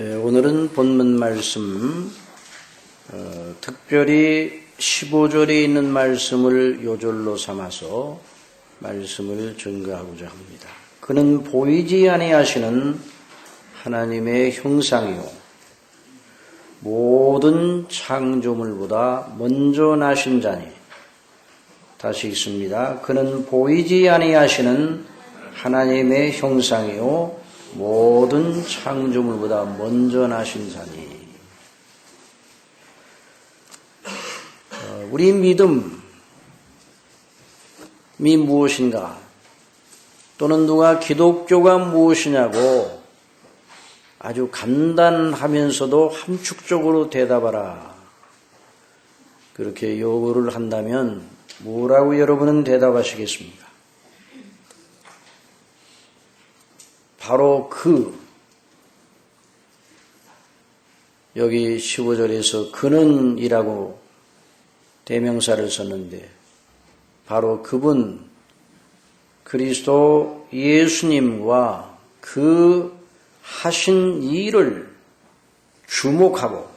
오늘은 본문 말씀, 특별히 15절에 있는 말씀을 요절로 삼아서 말씀을 증거하고자 합니다. 그는 보이지 아니하시는 하나님의 형상이요 모든 창조물보다 먼저 나신 자니. 다시 읽습니다. 그는 보이지 아니하시는 하나님의 형상이요 모든 창조물보다 먼저 나신 자니. 우리 믿음이 무엇인가, 또는 누가 기독교가 무엇이냐고 아주 간단하면서도 함축적으로 대답하라, 그렇게 요구를 한다면 뭐라고 여러분은 대답하시겠습니까? 바로 여기 15절에서 그는 이라고 대명사를 썼는데, 바로 그분 그리스도 예수님과 그 하신 일을 주목하고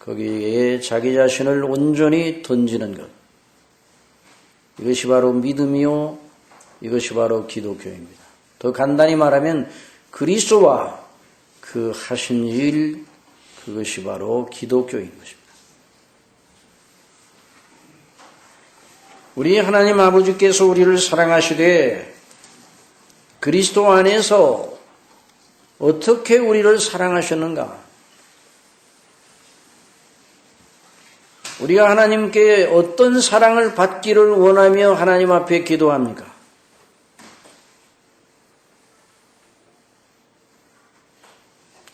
거기에 자기 자신을 온전히 던지는 것, 이것이 바로 믿음이요, 이것이 바로 기독교입니다. 더 간단히 말하면 그리스도와 그 하신 일, 그것이 바로 기독교인 것입니다. 우리 하나님 아버지께서 우리를 사랑하시되 그리스도 안에서 어떻게 우리를 사랑하셨는가? 우리가 하나님께 어떤 사랑을 받기를 원하며 하나님 앞에 기도합니까?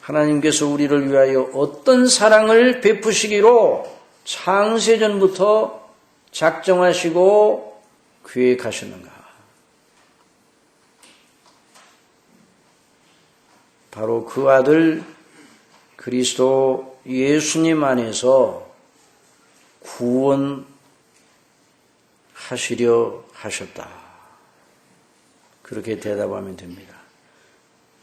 하나님께서 우리를 위하여 어떤 사랑을 베푸시기로 창세전부터 작정하시고 계획하셨는가? 바로 그 아들 그리스도 예수님 안에서 구원하시려 하셨다. 그렇게 대답하면 됩니다.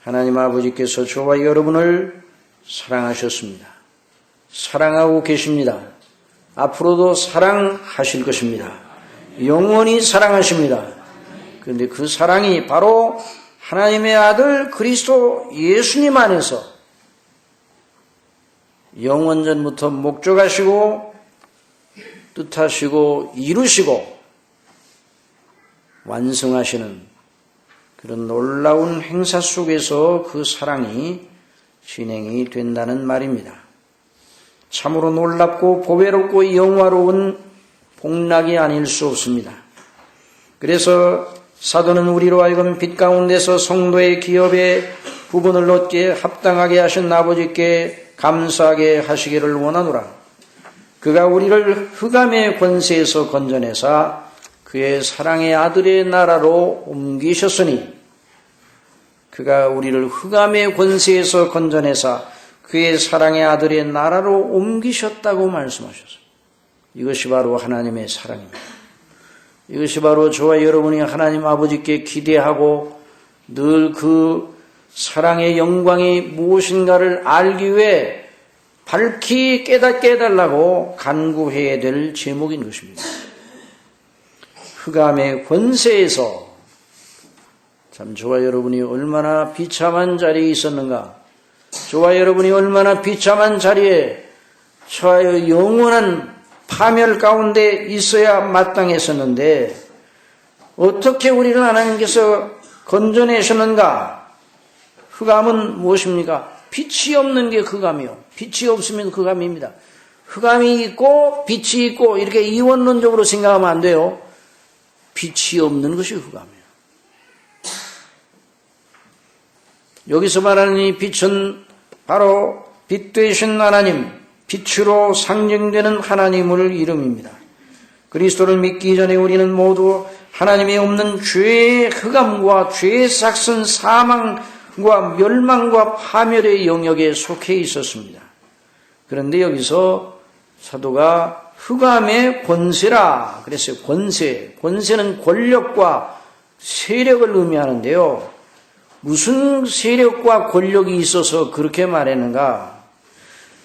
하나님 아버지께서 저와 여러분을 사랑하셨습니다. 사랑하고 계십니다. 앞으로도 사랑하실 것입니다. 영원히 사랑하십니다. 그런데 그 사랑이 바로 하나님의 아들 그리스도 예수님 안에서 영원전부터 목적하시고 뜻하시고 이루시고 완성하시는 그런 놀라운 행사 속에서 그 사랑이 진행이 된다는 말입니다. 참으로 놀랍고 보배롭고 영화로운 복락이 아닐 수 없습니다. 그래서 사도는 우리로 하여금 빛 가운데서 성도의 기업에 부분을 얻기에 합당하게 하신 아버지께 감사하게 하시기를 원하노라. 그가 우리를 흑암의 권세에서 건져내사 그의 사랑의 아들의 나라로 옮기셨으니, 그가 우리를 흑암의 권세에서 건져내사 그의 사랑의 아들의 나라로 옮기셨다고 말씀하셨어요. 이것이 바로 하나님의 사랑입니다. 이것이 바로 저와 여러분이 하나님 아버지께 기대하고 늘 그 사랑의 영광이 무엇인가를 알기 위해 밝히 깨닫게 해달라고 간구해야 될 제목인 것입니다. 흑암의 권세에서, 참 저와 여러분이 얼마나 비참한 자리에 있었는가, 저와 여러분이 얼마나 비참한 자리에 처하여 영원한 파멸 가운데 있어야 마땅했었는데 어떻게 우리를 하나님께서 건져내셨는가? 흑암은 무엇입니까? 빛이 없는 게 흑암이요. 빛이 없으면 흑암입니다. 흑암이 있고 빛이 있고 이렇게 이원론적으로 생각하면 안 돼요. 빛이 없는 것이 흑암이에요. 여기서 말하는 이 빛은 바로 빛 되신 하나님, 빛으로 상징되는 하나님을 이름입니다. 그리스도를 믿기 전에 우리는 모두 하나님이 없는 죄의 흑암과 죄의 삭슨 사망과 멸망과 파멸의 영역에 속해 있었습니다. 그런데 여기서 사도가 흑암의 권세라 그랬어요. 권세는 권력과 세력을 의미하는데요. 무슨 세력과 권력이 있어서 그렇게 말했는가?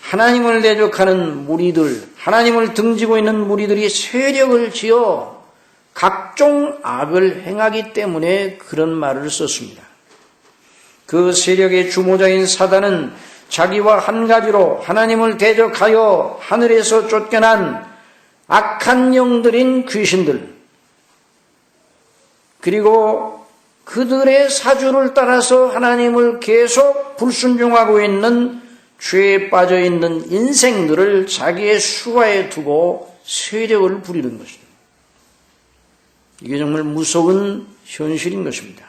하나님을 대적하는 무리들, 하나님을 등지고 있는 무리들이 세력을 지어 각종 악을 행하기 때문에 그런 말을 썼습니다. 그 세력의 주모자인 사단은 자기와 한 가지로 하나님을 대적하여 하늘에서 쫓겨난 악한 영들인 귀신들, 그리고 그들의 사주를 따라서 하나님을 계속 불순종하고 있는 죄에 빠져 있는 인생들을 자기의 수하에 두고 세력을 부리는 것입니다. 이게 정말 무서운 현실인 것입니다.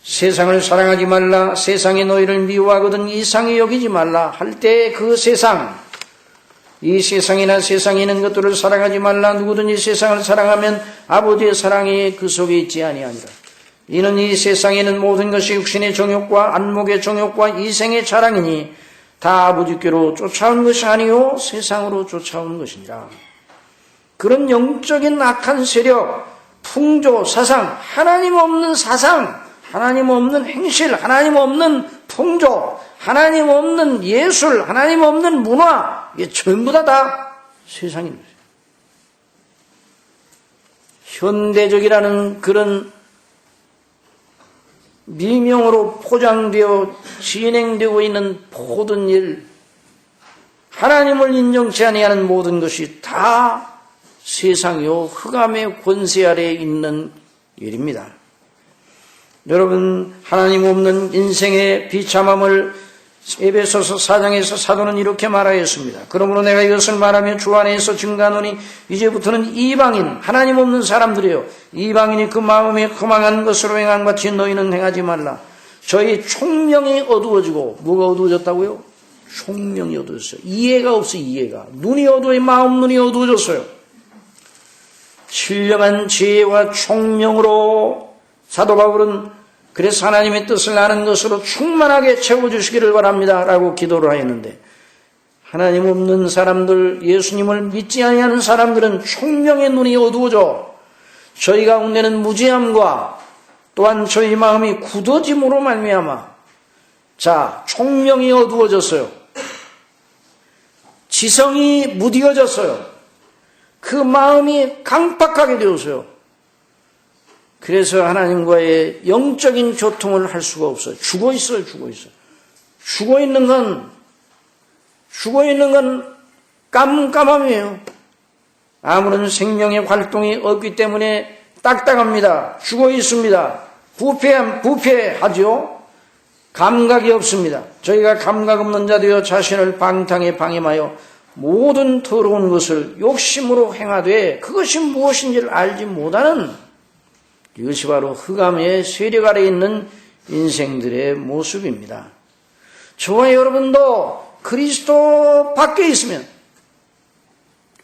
세상을 사랑하지 말라, 세상이 너희를 미워하거든 이상히 여기지 말라 할 때 그 세상, 이 세상이나 세상에 있는 것들을 사랑하지 말라. 누구든지 세상을 사랑하면 아버지의 사랑이 그 속에 있지 아니하니라. 이는 이 세상에 있는 모든 것이 육신의 정욕과 안목의 정욕과 이생의 자랑이니 다 아버지께로 쫓아온 것이 아니요 세상으로 쫓아온 것이니라. 그런 영적인 악한 세력, 풍조, 사상, 하나님 없는 사상, 하나님 없는 행실, 하나님 없는 풍조, 하나님 없는 예술, 하나님 없는 문화, 이게 전부 다 세상입니다. 현대적이라는 그런 미명으로 포장되어 진행되고 있는 모든 일, 하나님을 인정치 아니하는 모든 것이 다 세상이요 흑암의 권세 아래에 있는 일입니다. 여러분, 하나님 없는 인생의 비참함을 에베소서 4장에서 사도는 이렇게 말하였습니다. 그러므로 내가 이것을 말하며 주 안에서 증가하노니 이제부터는 이방인, 하나님 없는 사람들이요 이방인이 그 마음에 허망한 것으로 행한 같이 너희는 행하지 말라. 저희 총명이 어두워지고, 뭐가 어두워졌다고요? 총명이 어두워졌어요. 이해가 없어요. 이해가. 눈이 어두워요. 마음 눈이 어두워졌어요. 신령한 지혜와 총명으로 사도 바울은 그래서 하나님의 뜻을 아는 것으로 충만하게 채워주시기를 바랍니다 라고 기도를 하였는데, 하나님 없는 사람들, 예수님을 믿지 아니하는 사람들은 총명의 눈이 어두워져 저희 가운데는 무지함과 또한 저희 마음이 굳어짐으로 말미암아, 자, 총명이 어두워졌어요. 지성이 무디어졌어요. 그 마음이 강팍하게 되었어요. 그래서 하나님과의 영적인 교통을 할 수가 없어요. 죽어 있어요. 죽어 있는 건 깜깜함이에요. 아무런 생명의 활동이 없기 때문에 딱딱합니다. 죽어 있습니다. 부패하죠. 감각이 없습니다. 저희가 감각 없는 자되어 자신을 방탕에 방임하여 모든 더러운 것을 욕심으로 행하되 그것이 무엇인지를 알지 못하는, 이것이 바로 흑암의 세력 아래에 있는 인생들의 모습입니다. 저와 여러분도 그리스도 밖에 있으면,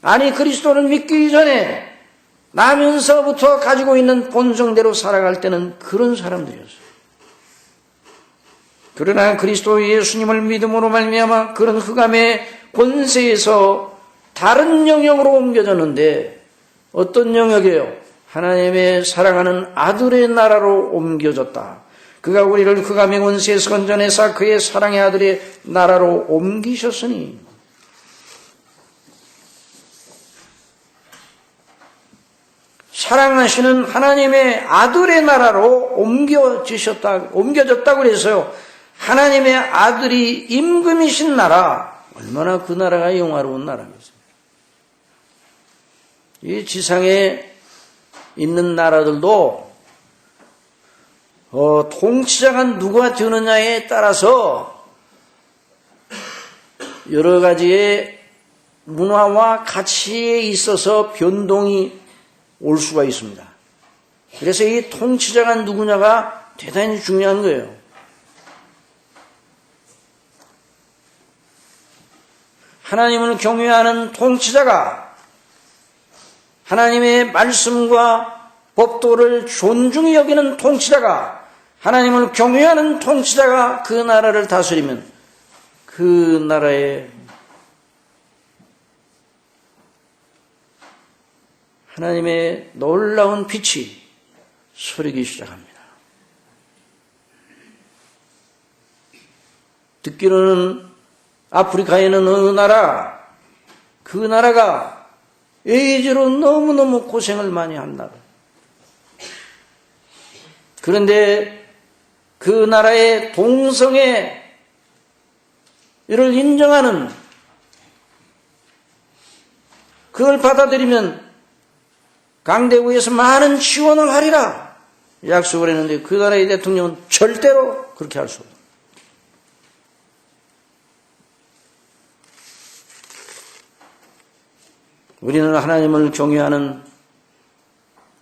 아니 그리스도를 믿기 전에 나면서부터 가지고 있는 본성대로 살아갈 때는 그런 사람들이었어요. 그러나 그리스도 예수님을 믿음으로 말미암아 그런 흑암의 권세에서 다른 영역으로 옮겨졌는데, 어떤 영역이에요? 하나님의 사랑하는 아들의 나라로 옮겨졌다. 그가 우리를 흑암의 권세에서 건져내사 그의 사랑의 아들의 나라로 옮기셨으니, 사랑하시는 하나님의 아들의 나라로 옮겨졌다고 그래서요. 하나님의 아들이 임금이신 나라, 얼마나 그 나라가 영화로운 나라겠어요. 이 지상에 있는 나라들도 통치자가 누가 되느냐에 따라서 여러 가지의 문화와 가치에 있어서 변동이 올 수가 있습니다. 그래서 이 통치자가 누구냐가 대단히 중요한 거예요. 하나님을 경외하는 통치자가, 하나님의 말씀과 법도를 존중히 여기는 통치자가, 하나님을 경외하는 통치자가 그 나라를 다스리면 그 나라에 하나님의 놀라운 빛이 서리기 시작합니다. 듣기로는 아프리카에는 어느 나라, 그 나라가 에이즈로 너무너무 고생을 많이 한 나라. 그런데 그 나라의 동성애를 인정하는, 그걸 받아들이면 강대국에서 많은 지원을 하리라 약속을 했는데 그 나라의 대통령은 절대로 그렇게 할 수 없다. 우리는 하나님을 경외하는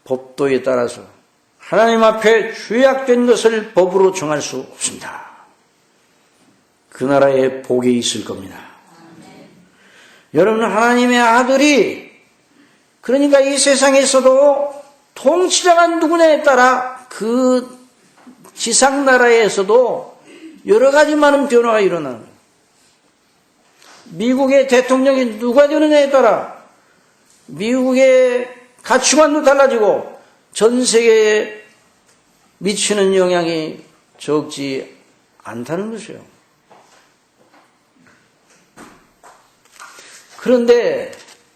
법도에 따라서 하나님 앞에 죄악된 것을 법으로 정할 수 없습니다. 그 나라에 복이 있을 겁니다. 여러분, 하나님의 아들이, 그러니까 이 세상에서도 통치자가 누구냐에 따라 그 지상나라에서도 여러 가지 많은 변화가 일어나는 거예요. 미국의 대통령이 누가 되느냐에 따라 미국의 가치관도 달라지고 전 세계에 미치는 영향이 적지 않다는 것이에요. 그런데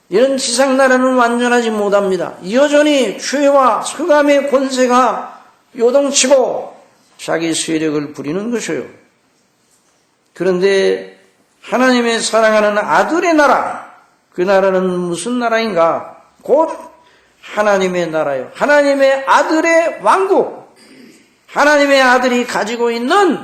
이런 지상나라는 완전하지 못합니다. 여전히 죄와 흑암의 권세가 요동치고 자기 세력을 부리는 것이에요. 그런데 하나님의 사랑하는 아들의 나라, 그 나라는 무슨 나라인가? 곧 하나님의 나라요. 하나님의 아들의 왕국. 하나님의 아들이 가지고 있는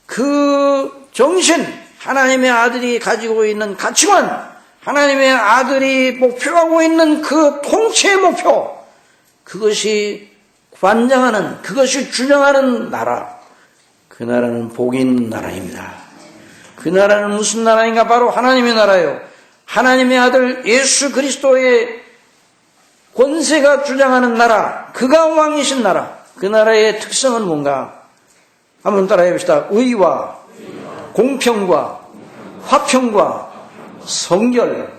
그 정신, 하나님의 아들이 가지고 있는 가치관, 하나님의 아들이 목표하고 있는 그 통치의 목표, 그것이 관장하는, 그것이 주장하는 나라, 그 나라는 복이 있는 나라입니다. 그 나라는 무슨 나라인가? 바로 하나님의 나라예요. 하나님의 아들 예수 그리스도의 권세가 주장하는 나라, 그가 왕이신 나라. 그 나라의 특성은 뭔가? 한번 따라해 봅시다. 의와 공평과 화평과 성결.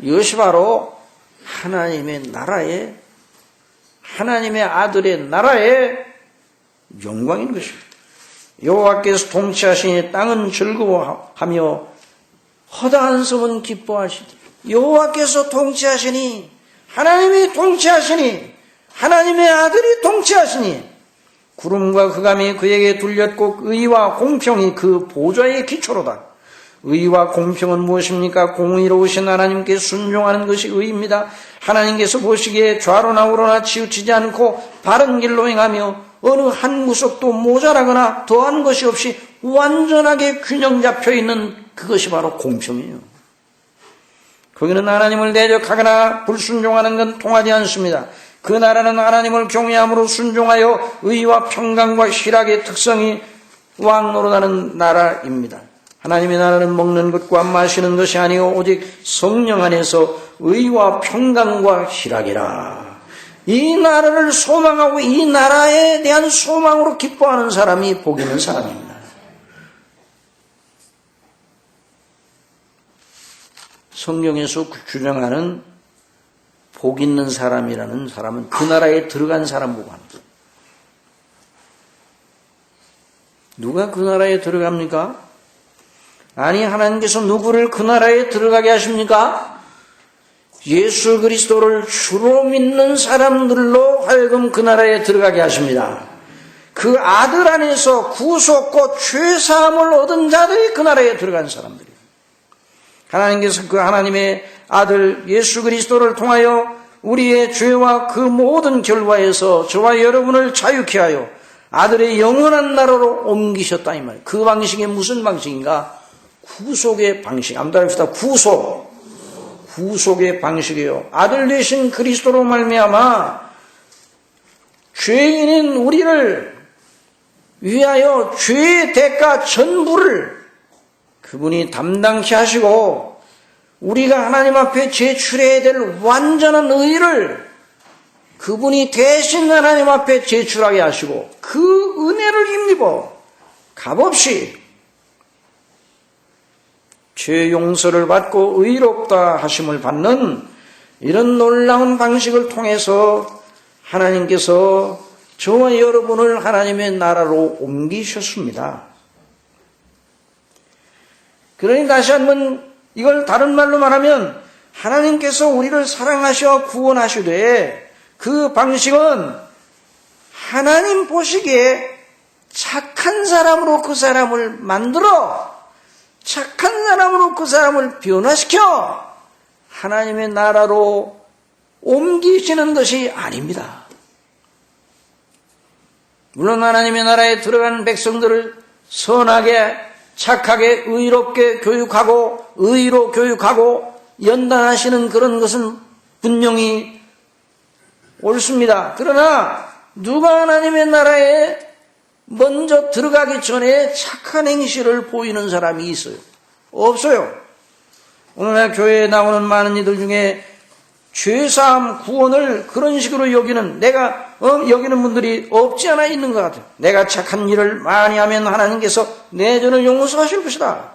이것이 바로 하나님의 나라의, 하나님의 아들의 나라의 영광인 것입니다. 여호와께서 통치하시니 땅은 즐거워하며 허다한 섬은 기뻐하시니. 여호와께서 통치하시니, 하나님이 통치하시니, 하나님의 아들이 통치하시니, 구름과 흑암이 그에게 둘렸고 의와 공평이 그 보좌의 기초로다. 의와 공평은 무엇입니까? 공의로우신 하나님께 순종하는 것이 의입니다. 하나님께서 보시기에 좌로나 우로나 치우치지 않고 바른 길로 행하며 어느 한 구석도 모자라거나 더한 것이 없이 완전하게 균형 잡혀 있는 그것이 바로 공평이에요. 거기는 하나님을 대적하거나 불순종하는 건 통하지 않습니다. 그 나라는 하나님을 경외함으로 순종하여 의와 평강과 희락의 특성이 왕노릇하는 나라입니다. 하나님의 나라는 먹는 것과 마시는 것이 아니요 오직 성령 안에서 의와 평강과 희락이라. 이 나라를 소망하고 이 나라에 대한 소망으로 기뻐하는 사람이 복 있는 사람입니다. 성경에서 주장하는 복 있는 사람이라는 사람은 그 나라에 들어간 사람 보고 합니다. 누가 그 나라에 들어갑니까? 아니, 하나님께서 누구를 그 나라에 들어가게 하십니까? 예수 그리스도를 주로 믿는 사람들로 하여금 그 나라에 들어가게 하십니다. 그 아들 안에서 구속과 죄사함을 얻은 자들이 그 나라에 들어간 사람들이에요. 하나님께서 그 하나님의 아들 예수 그리스도를 통하여 우리의 죄와 그 모든 결과에서 저와 여러분을 자유케 하여 아들의 영원한 나라로 옮기셨다 이 말이에요. 그 방식이 무슨 방식인가? 구속의 방식. 한번 합시다. 구속의 방식이에요. 아들 되신 그리스도로 말미암아 죄인인 우리를 위하여 죄의 대가 전부를 그분이 담당케 하시고 우리가 하나님 앞에 제출해야 될 완전한 의를 그분이 대신 하나님 앞에 제출하게 하시고 그 은혜를 힘입어 값없이 죄 용서를 받고 의롭다 하심을 받는 이런 놀라운 방식을 통해서 하나님께서 저와 여러분을 하나님의 나라로 옮기셨습니다. 그러니 다시 한번 이걸 다른 말로 말하면 하나님께서 우리를 사랑하셔 구원하시되 그 방식은 하나님 보시기에 착한 사람으로 그 사람을 만들어 착한 사람으로 그 사람을 변화시켜 하나님의 나라로 옮기시는 것이 아닙니다. 물론 하나님의 나라에 들어간 백성들을 선하게 착하게 의롭게 교육하고 의로 교육하고 연단하시는 그런 것은 분명히 옳습니다. 그러나 누가 하나님의 나라에 먼저 들어가기 전에 착한 행실을 보이는 사람이 있어요? 없어요. 오늘날 교회에 나오는 많은 이들 중에 죄사함 구원을 그런 식으로 여기는 여기는 분들이 없지 않아 있는 것 같아요. 내가 착한 일을 많이 하면 하나님께서 내 죄를 용서하실 것이다.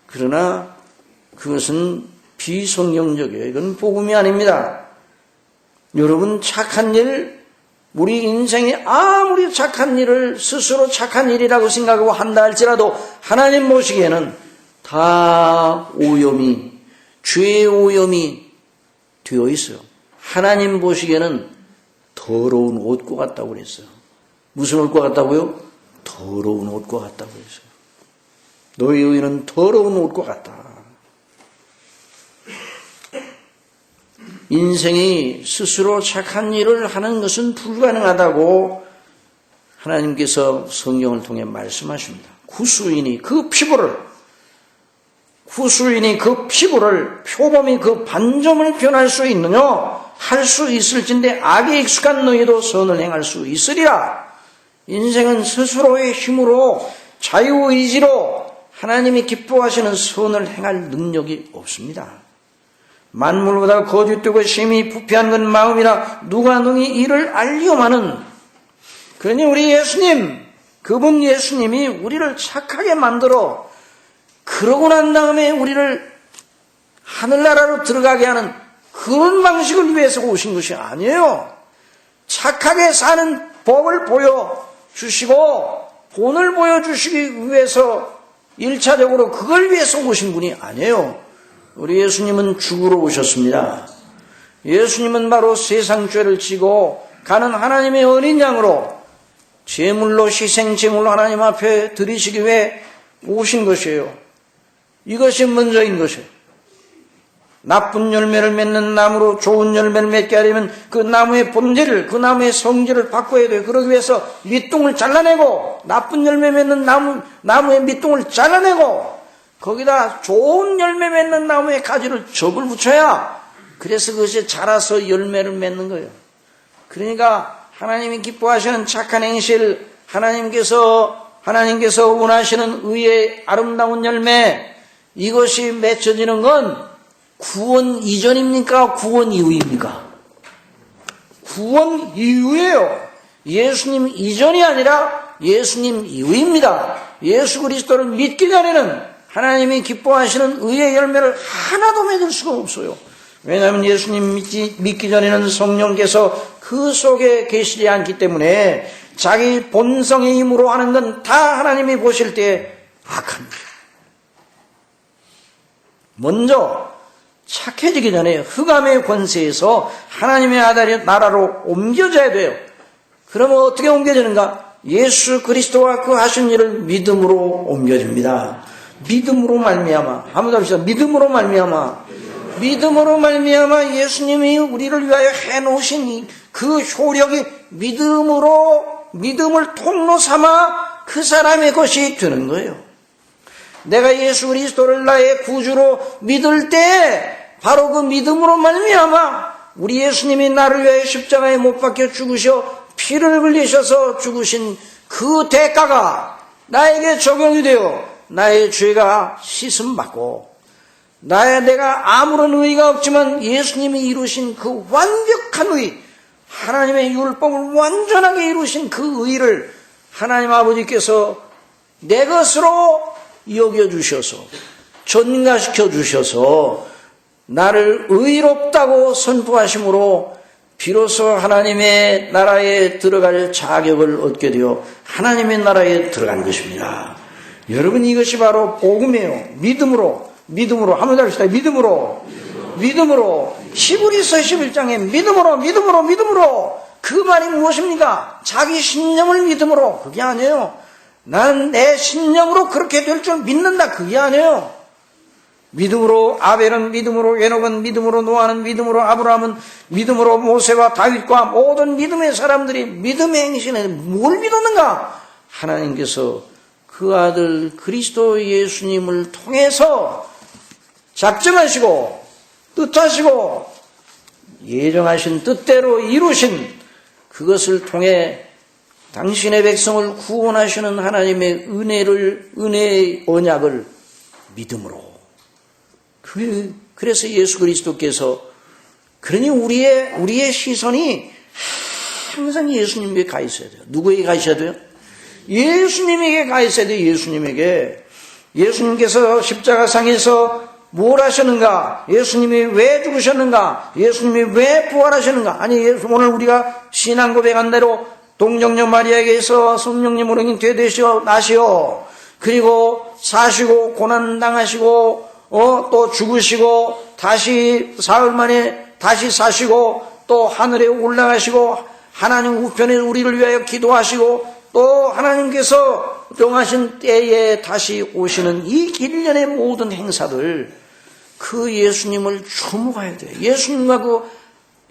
그러나 그것은 비성경적이에요. 이건 복음이 아닙니다. 여러분 착한 일, 우리 인생에 아무리 착한 일을 스스로 착한 일이라고 생각하고 한다 할지라도 하나님 보시기에는 다 오염이, 죄의 오염이 되어 있어요. 하나님 보시기에는 더러운 옷과 같다고 그랬어요. 무슨 옷과 같다고요? 더러운 옷과 같다고 그랬어요. 너희 의는 더러운 옷과 같다. 인생이 스스로 착한 일을 하는 것은 불가능하다고 하나님께서 성경을 통해 말씀하십니다. 구수인이 그 피부를 표범이 그 반점을 변할 수 있느냐? 할 수 있을진데 악에 익숙한 너희도 선을 행할 수 있으리라. 인생은 스스로의 힘으로 자유의지로 하나님이 기뻐하시는 선을 행할 능력이 없습니다. 만물보다 거짓되고 심히 부패한 건 마음이라 누가 능히 이를 알리오마는. 그러니 우리 예수님, 그분 예수님이 우리를 착하게 만들어 그러고 난 다음에 우리를 하늘나라로 들어가게 하는 그런 방식을 위해서 오신 것이 아니에요. 착하게 사는 법을 보여주시고 본을 보여주시기 위해서 1차적으로 그걸 위해서 오신 분이 아니에요. 우리 예수님은 죽으러 오셨습니다. 예수님은 바로 세상 죄를 지고 가는 하나님의 어린 양으로 제물로 희생 제물로 하나님 앞에 드리시기 위해 오신 것이에요. 이것이 먼저인 것이에요. 나쁜 열매를 맺는 나무로 좋은 열매를 맺게 하려면 그 나무의 본질을, 그 나무의 성질을 바꿔야 돼요. 그러기 위해서 밑둥을 잘라내고 나쁜 열매 맺는 나무의 밑둥을 잘라내고 거기다 좋은 열매 맺는 나무의 가지를 접을 붙여야 그래서 그것이 자라서 열매를 맺는 거예요. 그러니까 하나님이 기뻐하시는 착한 행실, 하나님께서 원하시는 의의 아름다운 열매, 이것이 맺혀지는 건 구원 이전입니까? 구원 이후입니까? 구원 이후예요. 예수님 이전이 아니라 예수님 이후입니다. 예수 그리스도를 믿기 전에는 하나님이 기뻐하시는 의의 열매를 하나도 맺을 수가 없어요. 왜냐하면 예수님 믿기 전에는 성령께서 그 속에 계시지 않기 때문에 자기 본성의 힘으로 하는 건 다 하나님이 보실 때 악합니다. 먼저 착해지기 전에 흑암의 권세에서 하나님의 아들의 나라로 옮겨져야 돼요. 그러면 어떻게 옮겨지는가? 예수 그리스도와 그 하신 일을 믿음으로 옮겨집니다. 믿음으로 말미암아, 한번 더 합시다. 믿음으로 말미암아 예수님이 우리를 위하여 해놓으신 그 효력이 믿음을 통로 삼아 그 사람의 것이 되는 거예요. 내가 예수 그리스도를 나의 구주로 믿을 때 바로 그 믿음으로 말미암아 우리 예수님이 나를 위하여 십자가에 못 박혀 죽으셔 피를 흘리셔서 죽으신 그 대가가 나에게 적용이 되어 나의 죄가 씻음받고 내가 아무런 의의가 없지만 예수님이 이루신 그 완벽한 의, 하나님의 율법을 완전하게 이루신 그 의를 하나님 아버지께서 내 것으로 여겨주셔서 전가시켜 주셔서 나를 의롭다고 선포하심으로 비로소 하나님의 나라에 들어갈 자격을 얻게 되어 하나님의 나라에 들어간 것입니다. 여러분 이것이 바로 복음이에요. 믿음으로 한번 더 합시다. 믿음으로 히브리서 11장에 믿음으로 그 말이 무엇입니까? 자기 신념을 믿음으로. 그게 아니에요. 나는 내 신념으로 그렇게 될 줄 믿는다. 그게 아니에요. 믿음으로 아벨은 믿음으로, 에녹은 믿음으로, 노아는 믿음으로, 아브라함은 믿음으로, 모세와 다윗과 모든 믿음의 사람들이 믿음의 행실에 뭘 믿었는가? 하나님께서 그 아들 그리스도 예수님을 통해서 작정하시고 뜻하시고 예정하신 뜻대로 이루신 그것을 통해 당신의 백성을 구원하시는 하나님의 은혜의 언약을 믿음으로. 그래서 예수 그리스도께서, 그러니 우리의 시선이 항상 예수님에게 가 있어야 돼요. 누구에게 가 있어야 돼요? 예수님에게 가 있어야 돼요. 예수님께서 십자가상에서 뭘 하셨는가? 예수님이 왜 죽으셨는가? 예수님이 왜 부활하셨는가? 아니, 오늘 우리가 신앙 고백한 대로 동정녀 마리아에게서 성령님으로 되되시어 나시어, 그리고 사시고 고난당하시고 또 죽으시고 다시 사흘 만에 다시 사시고 또 하늘에 올라가시고 하나님 우편에 우리를 위하여 기도하시고 또 하나님께서 정하신 때에 다시 오시는 이 일련의 모든 행사들, 그 예수님을 주목해야 돼요.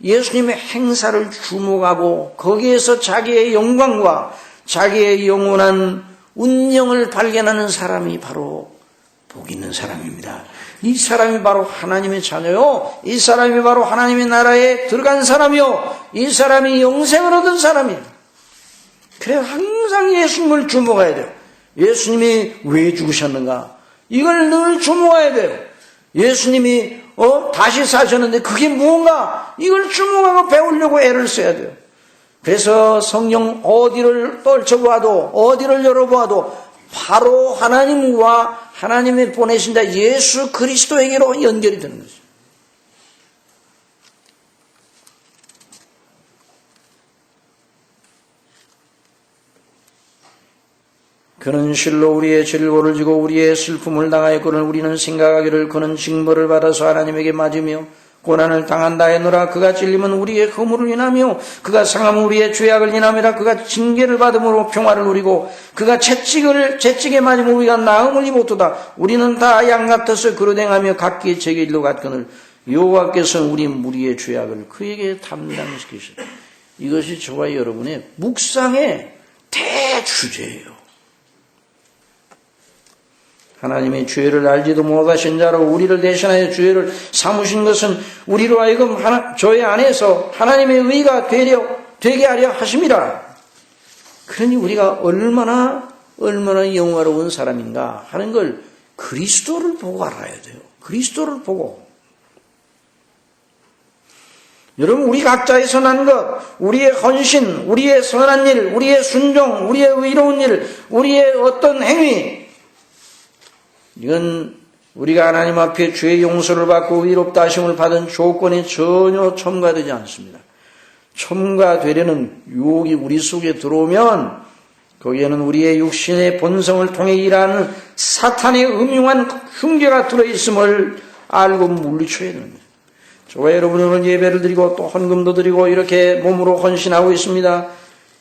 예수님의 행사를 주목하고 거기에서 자기의 영광과 자기의 영원한 운명을 발견하는 사람이 바로 복 있는 사람입니다. 이 사람이 바로 하나님의 자녀요. 이 사람이 바로 하나님의 나라에 들어간 사람이요. 이 사람이 영생을 얻은 사람이에요. 그래, 항상 예수님을 주목해야 돼요. 예수님이 왜 죽으셨는가? 이걸 늘 주목해야 돼요. 예수님이 다시 사셨는데 그게 무언가? 이걸 주목하고 배우려고 애를 써야 돼요. 그래서 성령 어디를 떨쳐보아도 어디를 열어보아도 바로 하나님과 하나님이 보내신 자 예수 그리스도에게로 연결이 되는 거죠. 그는 실로 우리의 질고를 지고 우리의 슬픔을 당하였거늘 우리는 생각하기를 그는 징벌을 받아서 하나님에게 맞으며 고난을 당한다 하노라. 그가 찔림은 우리의 허물을 인하며 그가 상함은 우리의 죄악을 인함이라. 그가 징계를 받음으로 평화를 누리고 그가 채찍에 맞으면 우리가 나음을 입었도다. 우리는 다 양 같아서 그러댕하며 각기 제게 일로 갔거늘 여호와께서는 우리 무리의 죄악을 그에게 담당시키시다. 이것이 저와 여러분의 묵상의 대주제예요. 하나님의 죄를 알지도 못하신 자로 우리를 대신하여 죄를 삼으신 것은 우리로 하여금 저의 안에서 하나님의 의가 되게 하려 하심이라. 그러니 우리가 얼마나 영화로운 사람인가 하는 걸 그리스도를 보고 알아야 돼요. 그리스도를 보고. 여러분, 우리 각자에서 난 것, 우리의 헌신, 우리의 선한 일, 우리의 순종, 우리의 의로운 일, 우리의 어떤 행위, 이건 우리가 하나님 앞에 죄의 용서를 받고 의롭다 하심을 받은 조건이 전혀 첨가되지 않습니다. 첨가되려는 유혹이 우리 속에 들어오면 거기에는 우리의 육신의 본성을 통해 일하는 사탄의 음흉한 흉계가 들어있음을 알고 물리쳐야 됩니다. 저와 여러분은 오늘 예배를 드리고 또 헌금도 드리고 이렇게 몸으로 헌신하고 있습니다.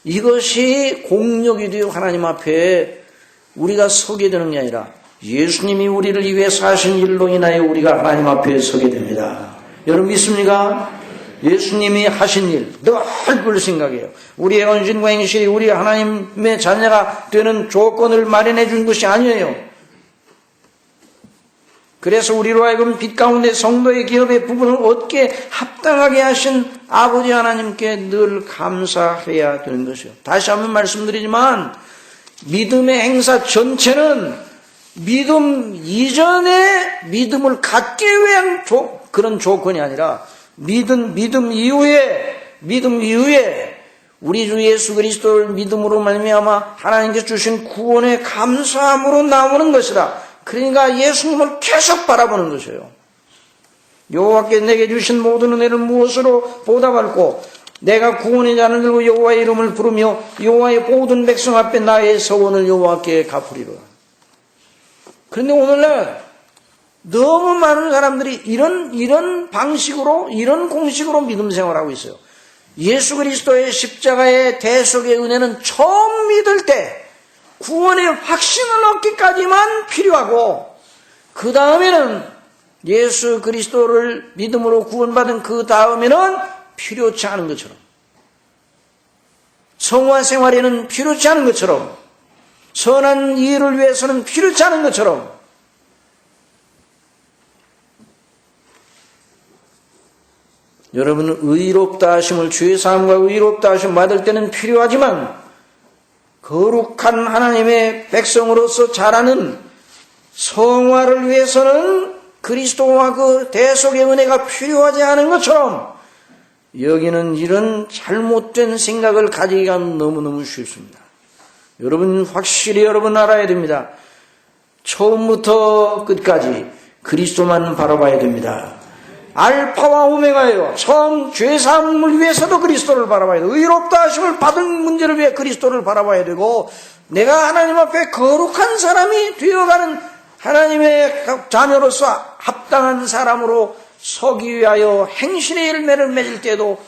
이것이 공력이 되어 하나님 앞에 우리가 서게 되는 게 아니라 예수님이 우리를 위해서 하신 일로 인하여 우리가 하나님 앞에 서게 됩니다. 여러분 믿습니까? 예수님이 하신 일 늘 그걸 생각해요. 우리의 헌신과 행실이 우리 하나님의 자녀가 되는 조건을 마련해 준 것이 아니에요. 그래서 우리로 하여금 빛 가운데 성도의 기업의 부분을 얻게 합당하게 하신 아버지 하나님께 늘 감사해야 되는 것이요. 다시 한번 말씀드리지만 믿음의 행사 전체는 믿음 이전에 믿음을 갖기 위한 그런 조건이 아니라 믿음 이후에 우리 주 예수 그리스도를 믿음으로 말미암아 하나님께서 주신 구원의 감사함으로 나오는 것이다. 그러니까 예수님을 계속 바라보는 것이에요. 여호와께 내게 주신 모든 은혜를 무엇으로 보답할꼬? 내가 구원의 잔을 들고 여호와의 이름을 부르며 여호와의 모든 백성 앞에 나의 서원을 여호와께 갚으리로다. 그런데 오늘날 너무 많은 사람들이 이런 방식으로, 이런 공식으로 믿음 생활하고 있어요. 예수 그리스도의 십자가의 대속의 은혜는 처음 믿을 때 구원의 확신을 얻기까지만 필요하고, 그 다음에는 예수 그리스도를 믿음으로 구원받은 그 다음에는 필요치 않은 것처럼, 성화 생활에는 필요치 않은 것처럼, 선한 일을 위해서는 필요치 않은 것처럼, 여러분은 의롭다 하심을, 주의 사함과 의롭다 하심 받을 때는 필요하지만 거룩한 하나님의 백성으로서 자라는 성화를 위해서는 그리스도와 그 대속의 은혜가 필요하지 않은 것처럼 여기는 이런 잘못된 생각을 가지기가 너무너무 쉽습니다. 여러분 확실히 여러분 알아야 됩니다. 처음부터 끝까지 그리스도만 바라봐야 됩니다. 알파와 오메가예요. 처음 죄사함을 위해서도 그리스도를 바라봐야 돼요. 의롭다 하심을 받은 문제를 위해 그리스도를 바라봐야 되고, 내가 하나님 앞에 거룩한 사람이 되어가는 하나님의 자녀로서 합당한 사람으로 서기 위하여 행실의 열매를 맺을 때도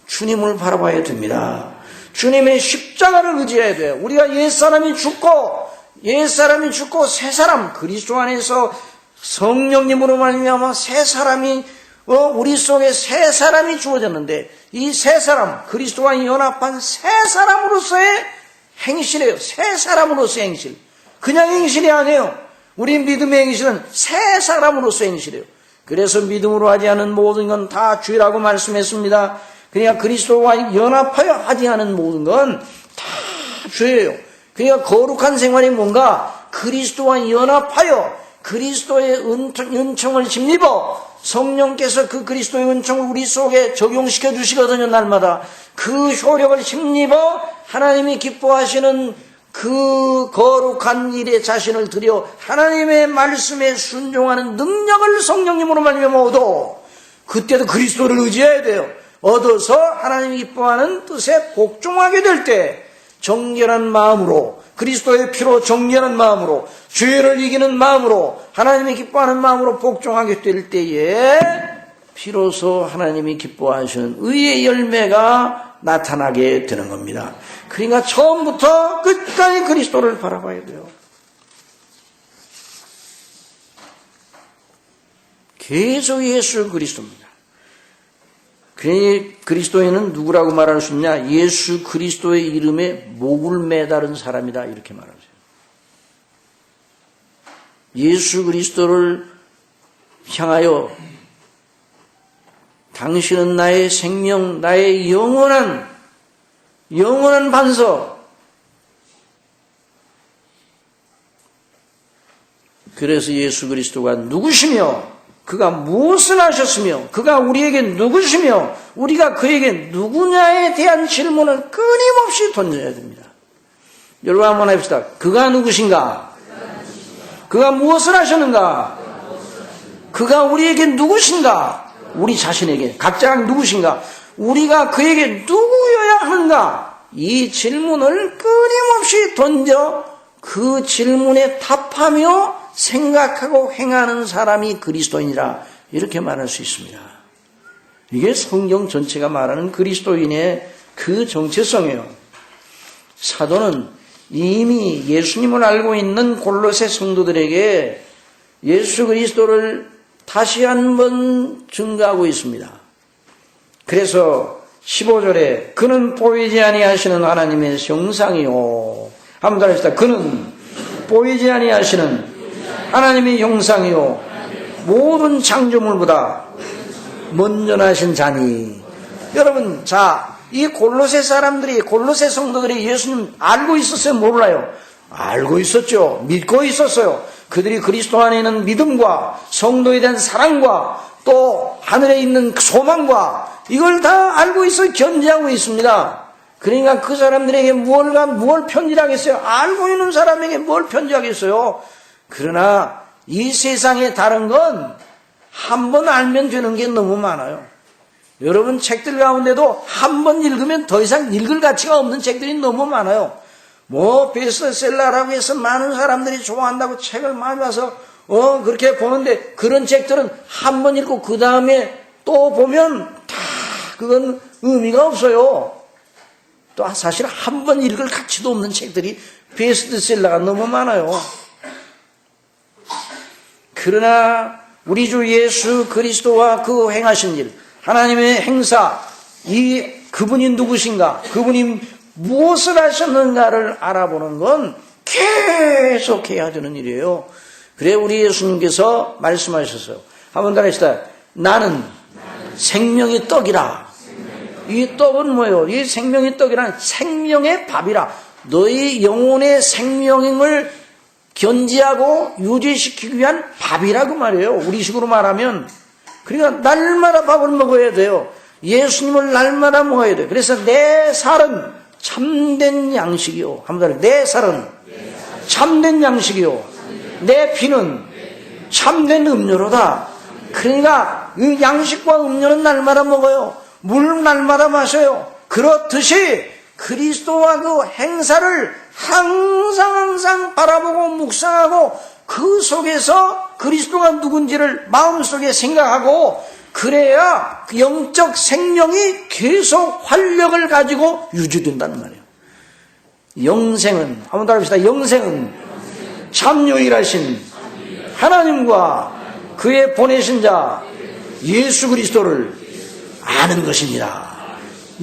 주님을 바라봐야 됩니다. 주님의 십자가를 의지해야 돼요. 우리가 옛사람이 죽고 새 사람, 그리스도 안에서 성령님으로 말미암아 새 사람이 우리 속에 새 사람이 주어졌는데, 이 새 사람, 그리스도와 연합한 새 사람으로서의 행실이에요. 새 사람으로서의 행실. 그냥 행실이 아니에요. 우리 믿음의 행실은 새 사람으로서의 행실이에요. 그래서 믿음으로 하지 않은 모든 건 다 죄라고 말씀했습니다. 그러니까 그리스도와 연합하여 하지 않은 모든 건 다 죄예요. 그러니까 거룩한 생활이 뭔가 그리스도와 연합하여 그리스도의 은총을 힘입어 성령께서 그 그리스도의 은총을 우리 속에 적용시켜 주시거든요. 날마다 그 효력을 힘입어 하나님이 기뻐하시는 그 거룩한 일에 자신을 들여 하나님의 말씀에 순종하는 능력을 성령님으로 말미암아 얻어, 그때도 그리스도를 의지해야 돼요. 얻어서 하나님이 기뻐하는 뜻에 복종하게 될 때 정결한 마음으로, 그리스도의 피로 정결한 마음으로, 죄를 이기는 마음으로, 하나님이 기뻐하는 마음으로 복종하게 될 때에 비로소 하나님이 기뻐하시는 의의 열매가 나타나게 되는 겁니다. 그러니까 처음부터 끝까지 그리스도를 바라봐야 돼요. 계속 예수 그리스도입니다. 그리스도인은 누구라고 말할 수 있냐? 예수 그리스도의 이름에 목을 매다른 사람이다, 이렇게 말하세요. 예수 그리스도를 향하여 당신은 나의 생명, 나의 영원한 반석. 그래서 예수 그리스도가 누구시며, 그가 무엇을 하셨으며, 그가 우리에게 누구시며, 우리가 그에게 누구냐에 대한 질문을 끊임없이 던져야 됩니다. 여러분 한번 해봅시다. 그가 누구신가? 그가 무엇을 하셨는가? 그가 우리에게 누구신가? 우리 자신에게 각자 누구신가? 우리가 그에게 누구여야 하는가? 이 질문을 끊임없이 던져 그 질문에 답하며 생각하고 행하는 사람이 그리스도인이라, 이렇게 말할 수 있습니다. 이게 성경 전체가 말하는 그리스도인의 그 정체성이에요. 사도는 이미 예수님을 알고 있는 골로새 성도들에게 예수 그리스도를 다시 한번 증거하고 있습니다. 그래서 15절에 그는 보이지 아니하시는 하나님의 형상이요, 한번 더 합시다. 그는 보이지 아니하시는 하나님의 형상이요 모든 창조물보다 먼저 나신 자니. 여러분, 자, 이 골로새 사람들이, 골로새 성도들이 예수님 알고 있었어요? 몰라요? 알고 있었죠. 믿고 있었어요. 그들이 그리스도 안에 있는 믿음과 성도에 대한 사랑과 또 하늘에 있는 소망과 이걸 다 알고 있어 견지하고 있습니다. 그러니까 그 사람들에게 뭘 편지하겠어요? 알고 있는 사람에게 뭘 편지하겠어요? 그러나 이 세상에 다른 건 한 번 알면 되는 게 너무 많아요. 여러분 책들 가운데도 한 번 읽으면 더 이상 읽을 가치가 없는 책들이 너무 많아요. 베스트셀러라고 해서 많은 사람들이 좋아한다고 책을 많이 와서 그렇게 보는데 그런 책들은 한 번 읽고 그 다음에 또 보면 다 그건 의미가 없어요. 또 사실 한 번 읽을 가치도 없는 책들이 베스트셀러가 너무 많아요. 그러나 우리 주 예수 그리스도와 그 행하신 일, 하나님의 행사, 그분이 누구신가, 그분이 무엇을 하셨는가를 알아보는 건 계속해야 되는 일이에요. 그래 우리 예수님께서 말씀하셨어요. 한번 더 하시다. 나는 생명의 떡이라. 이 떡은 뭐예요? 이 생명의 떡이란 생명의 밥이라. 너희 영혼의 생명을 견지하고 유지시키기 위한 밥이라고 말이에요. 우리식으로 말하면. 그러니까 날마다 밥을 먹어야 돼요. 예수님을 날마다 먹어야 돼요. 그래서 내 살은 참된 양식이요. 한번 더 내 살은 참된 양식이요. 내 피는 참된 음료로다. 그러니까 이 양식과 음료는 날마다 먹어요. 물 날마다 마셔요. 그렇듯이 그리스도와 그 행사를 항상 바라보고 묵상하고 그 속에서 그리스도가 누군지를 마음속에 생각하고 그래야 영적 생명이 계속 활력을 가지고 유지된다는 말이에요. 영생은, 한번 더 합시다. 영생은 참 유일하신 하나님과 그의 보내신 자 예수 그리스도를 아는 것입니다.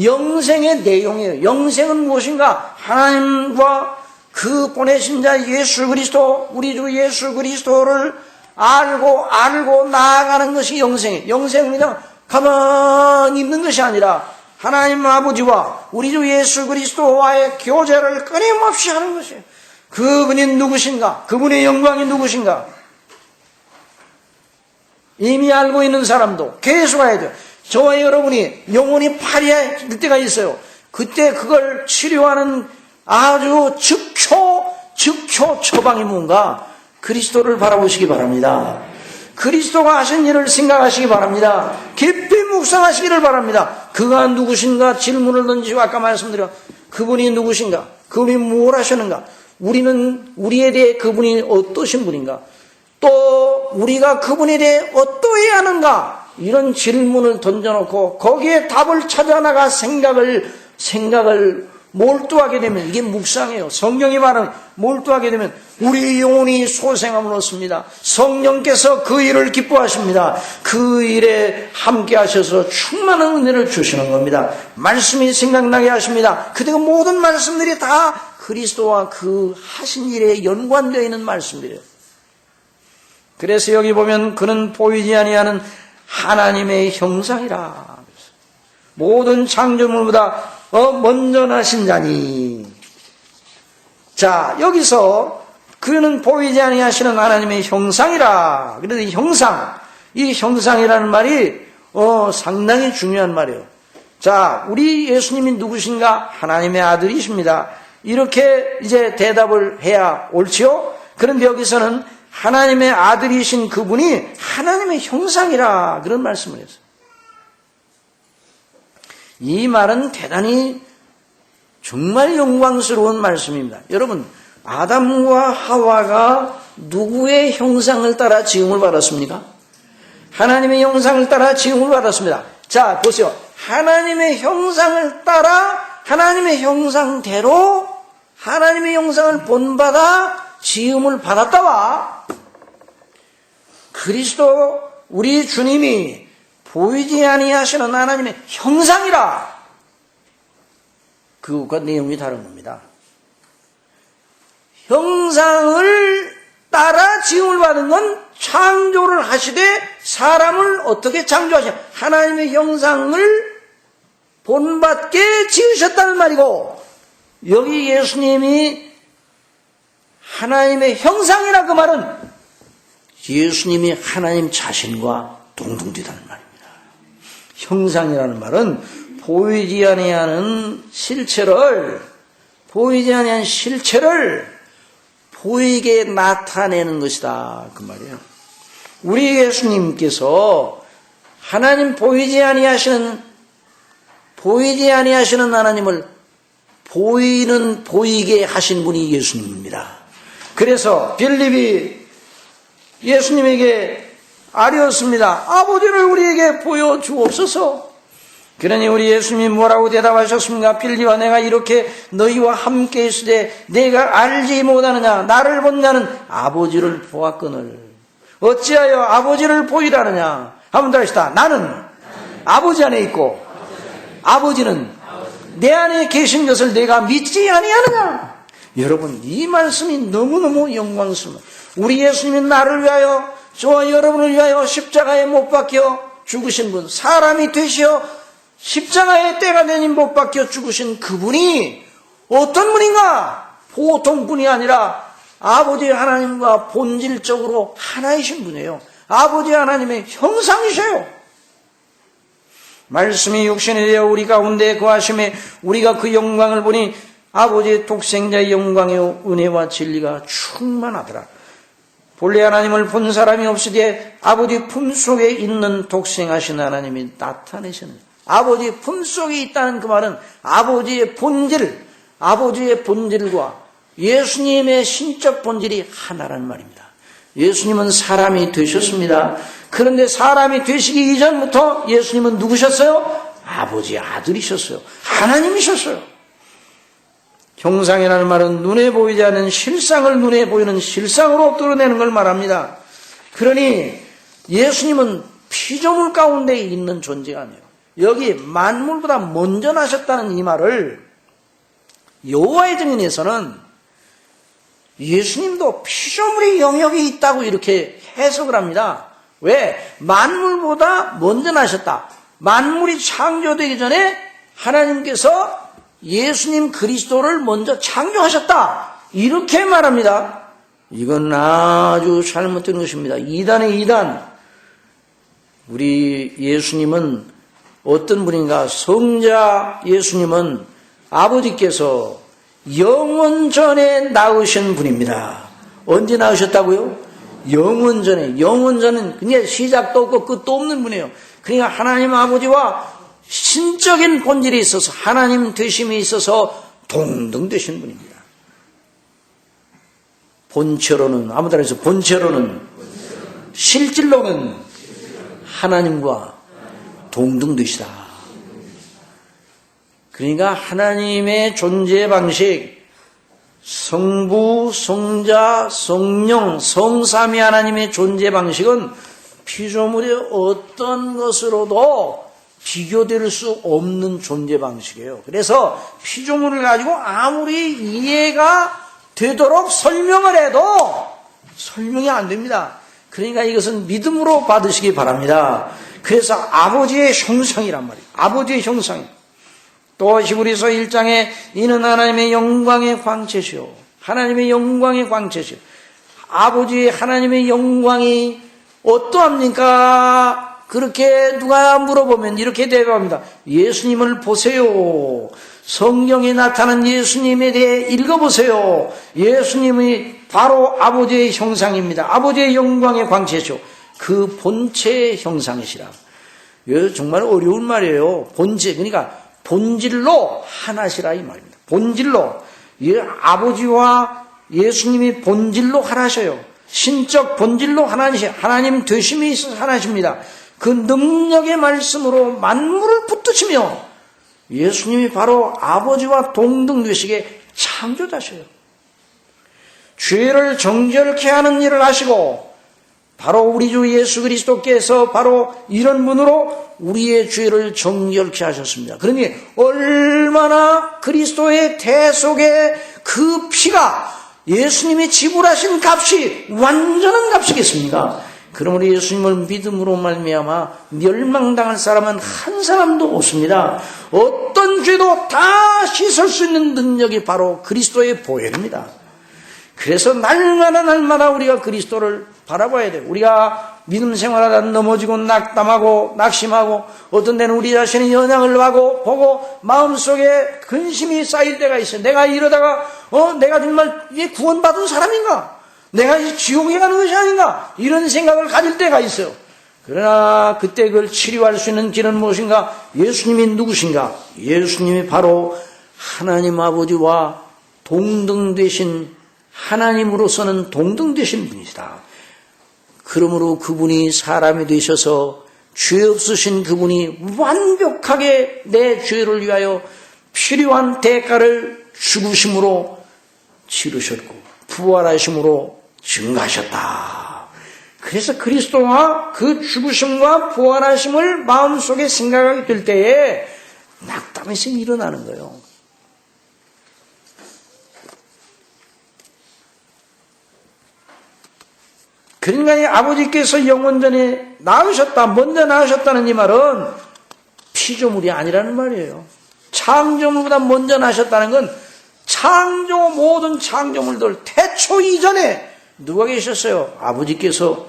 영생의 내용이에요. 영생은 무엇인가? 하나님과 그 보내신 자 예수 그리스도, 우리 주 예수 그리스도를 알고 나아가는 것이 영생이에요. 영생은 그냥 가만히 있는 것이 아니라 하나님 아버지와 우리 주 예수 그리스도와의 교제를 끊임없이 하는 것이에요. 그분이 누구신가? 그분의 영광이 누구신가? 이미 알고 있는 사람도 계속 해야 돼요. 저와 여러분이 영혼이 파리할 때가 있어요. 그때 그걸 치료하는 아주 즉효 처방이 뭔가? 그리스도를 바라보시기 바랍니다. 그리스도가 하신 일을 생각하시기 바랍니다. 깊이 묵상하시기를 바랍니다. 그가 누구신가 질문을 던지고 아까 말씀드려 그분이 누구신가? 그분이 무엇 하셨는가? 우리는 우리에 대해 그분이 어떠신 분인가? 또 우리가 그분에 대해 어떠해야 하는가? 이런 질문을 던져놓고 거기에 답을 찾아나가 생각을 몰두하게 되면 이게 묵상이에요. 성경이 말하는 몰두하게 되면 우리 영혼이 소생함을 얻습니다. 성령께서 그 일을 기뻐하십니다. 그 일에 함께 하셔서 충만한 은혜를 주시는 겁니다. 말씀이 생각나게 하십니다. 그때가 모든 말씀들이 다 그리스도와 그 하신 일에 연관되어 있는 말씀들이에요. 그래서 여기 보면 그는 보이지 아니하는 하나님의 형상이라. 모든 창조물보다 먼저 나신 자니. 자, 여기서 그는 보이지 아니하시는 하나님의 형상이라. 그래서 이 형상이라는 말이 상당히 중요한 말이에요. 자, 우리 예수님이 누구신가? 하나님의 아들이십니다. 이렇게 이제 대답을 해야 옳지요? 그런데 여기서는 하나님의 아들이신 그분이 하나님의 형상이라 그런 말씀을 했어요. 이 말은 대단히 정말 영광스러운 말씀입니다. 여러분, 아담과 하와가 누구의 형상을 따라 지음을 받았습니까? 하나님의 형상을 따라 지음을 받았습니다. 자, 보세요. 하나님의 형상을 따라 하나님의 형상대로 하나님의 형상을 본받아 지음을 받았다와 그리스도 우리 주님이 보이지 아니하시는 하나님의 형상이라. 그것과 내용이 다른 겁니다. 형상을 따라 지음을 받은 건 창조를 하시되 사람을 어떻게 창조하시냐. 하나님의 형상을 본받게 지으셨다는 말이고 여기 예수님이 하나님의 형상이라 그 말은 예수님이 하나님 자신과 동등되다는 말입니다. 형상이라는 말은 보이지 아니하는 실체를 보이게 나타내는 것이다 그 말이에요. 우리 예수님께서 하나님 보이지 아니하시는 하나님을 보이게 하신 분이 예수님입니다. 그래서 빌립이 예수님에게 아뢰었습니다. 아버지를 우리에게 보여주옵소서. 그러니 우리 예수님이 뭐라고 대답하셨습니까? 빌립아, 내가 이렇게 너희와 함께 있을 때 내가 알지 못하느냐? 나를 본 자는 아버지를 보았거늘 어찌하여 아버지를 보이라느냐? 한번 더 하시다. 나는 아버지 안에 있고 아버지는 내 안에 계신 것을 내가 믿지 아니하느냐? 여러분, 이 말씀이 너무너무 영광스럽습니다. 우리 예수님이 나를 위하여, 저와 여러분을 위하여 십자가에 못 박혀 죽으신 분, 사람이 되시어 십자가의 때가 되니 못 박혀 죽으신 그분이 어떤 분인가? 보통 분이 아니라 아버지 하나님과 본질적으로 하나이신 분이에요. 아버지 하나님의 형상이셔요. 말씀이 육신이 되어 우리 가운데 거하심에 우리가 그 영광을 보니 아버지의 독생자의 영광의 은혜와 진리가 충만하더라. 본래 하나님을 본 사람이 본사람이 아버지 품속에 있는 독생하신 하나님이 나타내시는, 아버지 품속에 있다는 그 말은 아버지의 본질과 예수님의 신적 본질이 하나라는 말입니다. 예수님은 사람이 되셨습니다. 그런데 사람이 되시기 이전부터 예수님은 누구셨어요? 아버지의 아들이셨어요. 하나님이셨어요. 형상이라는 말은 눈에 보이지 않는 실상을 눈에 보이는 실상으로 드러내는 걸 말합니다. 그러니 예수님은 피조물 가운데 있는 존재가 아니에요. 여기 만물보다 먼저 나셨다는 이 말을 여호와의 증인에서는 예수님도 피조물의 영역이 있다고 이렇게 해석을 합니다. 왜? 만물보다 먼저 나셨다. 만물이 창조되기 전에 하나님께서 예수님 그리스도를 먼저 창조하셨다. 이렇게 말합니다. 이건 아주 잘못된 것입니다. 이단의 이단. 우리 예수님은 어떤 분인가? 성자 예수님은 아버지께서 영원 전에 낳으신 분입니다. 언제 낳으셨다고요? 영원 전에. 영원 전은 그냥 시작도 없고 끝도 없는 분이에요. 그러니까 하나님 아버지와 신적인 본질이 있어서, 하나님 되심이 있어서 동등되신 분입니다. 본체로는, 아무 따라서 본체로는, 실질로는 하나님과 동등되시다. 그러니까 하나님의 존재 방식, 성부, 성자, 성령, 성삼위 하나님의 존재 방식은 피조물의 어떤 것으로도 비교될 수 없는 존재 방식이에요. 그래서 피조물을 가지고 아무리 이해가 되도록 설명을 해도 설명이 안 됩니다. 그러니까 이것은 믿음으로 받으시기 바랍니다. 그래서 아버지의 형상이란 말이에요. 아버지의 형상. 또 히브리서 1장에 이는 하나님의 영광의 광채시오. 하나님의 영광의 광채시오. 아버지의 하나님의 영광이 어떠합니까? 그렇게 누가 물어보면 이렇게 대답합니다. 예수님을 보세요. 성경에 나타난 예수님에 대해 읽어보세요. 예수님이 바로 아버지의 형상입니다. 아버지의 영광의 광채시오. 그 본체의 형상이시라. 이거 정말 어려운 말이에요. 본체, 그러니까 본질로 하나시라 이 말입니다. 본질로. 아버지와 예수님이 본질로 하나셔요. 신적 본질로 하나시요. 하나님 되심이 있어서 하나십니다. 그 능력의 말씀으로 만물을 붙드시며 예수님이 바로 아버지와 동등되시게 창조자셔요. 죄를 정결케 하는 일을 하시고 바로 우리 주 예수 그리스도께서 바로 이런 분으로 우리의 죄를 정결케 하셨습니다. 그러니 얼마나 그리스도의 대속의 그 피가 예수님이 지불하신 값이 완전한 값이겠습니까? 그러므로 예수님을 믿음으로 말미암아 멸망당할 사람은 한 사람도 없습니다. 어떤 죄도 다 씻을 수 있는 능력이 바로 그리스도의 보혈입니다. 그래서 날마다 우리가 그리스도를 바라봐야 돼요. 우리가 믿음 생활하다 넘어지고 낙담하고 낙심하고 어떤 데는 우리 자신의 연약을 보고 마음속에 근심이 쌓일 때가 있어요. 내가 이러다가 내가 정말 이게 구원받은 사람인가? 내가 지옥에 가는 것이 아닌가? 이런 생각을 가질 때가 있어요. 그러나 그때 그걸 치료할 수 있는 길은 무엇인가? 예수님이 누구신가? 예수님이 바로 하나님 아버지와 동등되신, 하나님으로서는 동등되신 분이시다. 그러므로 그분이 사람이 되셔서 죄 없으신 그분이 완벽하게 내 죄를 위하여 필요한 대가를 죽으심으로 치르셨고 부활하심으로 증가하셨다. 그래서 그리스도와 그 죽으심과 부활하심을 마음속에 생각하게 될 때에 낙담에서 일어나는 거예요. 그러니까 아버지께서 영원전에 낳으셨다, 먼저 낳으셨다는 이 말은 피조물이 아니라는 말이에요. 창조물보다 먼저 낳으셨다는 건 모든 창조물들 태초 이전에 누가 계셨어요? 아버지께서,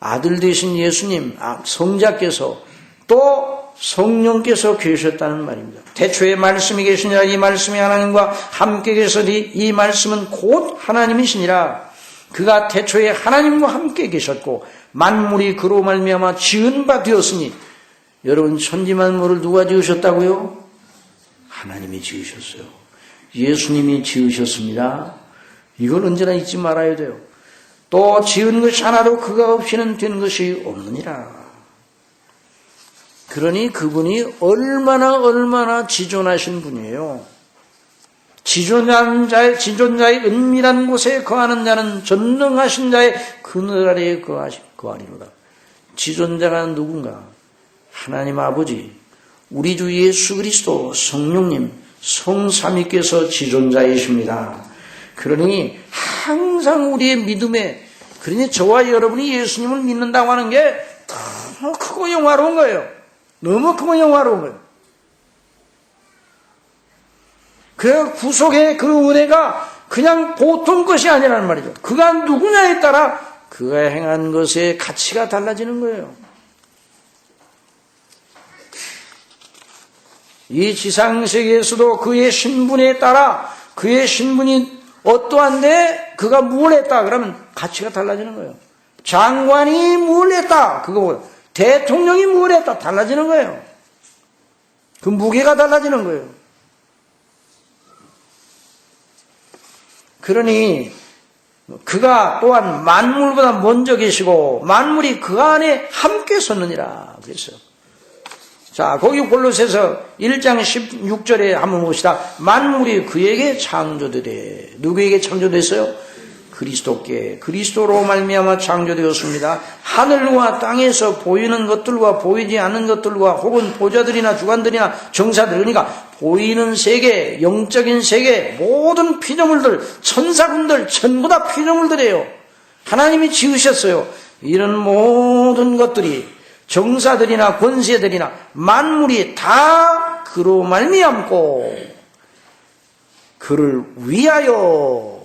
아들 되신 예수님, 성자께서, 또 성령께서 계셨다는 말입니다. 태초에 말씀이 계시니라. 이 말씀이 하나님과 함께 계시니 이 말씀은 곧 하나님이시니라. 그가 태초에 하나님과 함께 계셨고 만물이 그로 말미암아 지은 바 되었으니, 여러분 천지만물을 누가 지으셨다고요? 하나님이 지으셨어요. 예수님이 지으셨습니다. 이걸 언제나 잊지 말아야 돼요. 또 지은 것이 하나도 그가 없이는 된 것이 없느니라. 그러니 그분이 얼마나 지존하신 분이에요. 지존자의 은밀한 곳에 거하는 자는 전능하신 자의 그늘 아래에 거하리로다. 지존자가 누군가? 하나님 아버지, 우리 주 예수 그리스도, 성령님, 성삼위께서 지존자이십니다. 그러니 항상 우리의 믿음에, 그러니 저와 여러분이 예수님을 믿는다고 하는 게 너무 크고 영화로운 거예요. 너무 크고 영화로운 거예요. 그 구속의 그 은혜가 그냥 보통 것이 아니라는 말이죠. 그가 누구냐에 따라 그가 행한 것의 가치가 달라지는 거예요. 이 지상세계에서도 그의 신분에 따라, 그의 신분이 어떠한데 그가 뭘 했다 그러면 가치가 달라지는 거예요. 장관이 뭘 했다, 그거 대통령이 뭘 했다 달라지는 거예요. 그 무게가 달라지는 거예요. 그러니 그가 또한 만물보다 먼저 계시고 만물이 그 안에 함께 섰느니라 그랬어요. 자, 거기 골로새서 1장 16절에 한번 봅시다. 만물이 그에게 창조되되, 누구에게 창조됐어요? 그리스도께, 그리스도로 말미암아 창조되었습니다. 하늘과 땅에서 보이는 것들과 보이지 않는 것들과 혹은 보좌들이나 주관들이나 정사들, 그러니까 보이는 세계, 영적인 세계, 모든 피조물들, 천사군들 전부 다 피조물들이에요. 하나님이 지으셨어요. 이런 모든 것들이, 정사들이나 권세들이나 만물이 다 그로 말미암고 그를 위하여,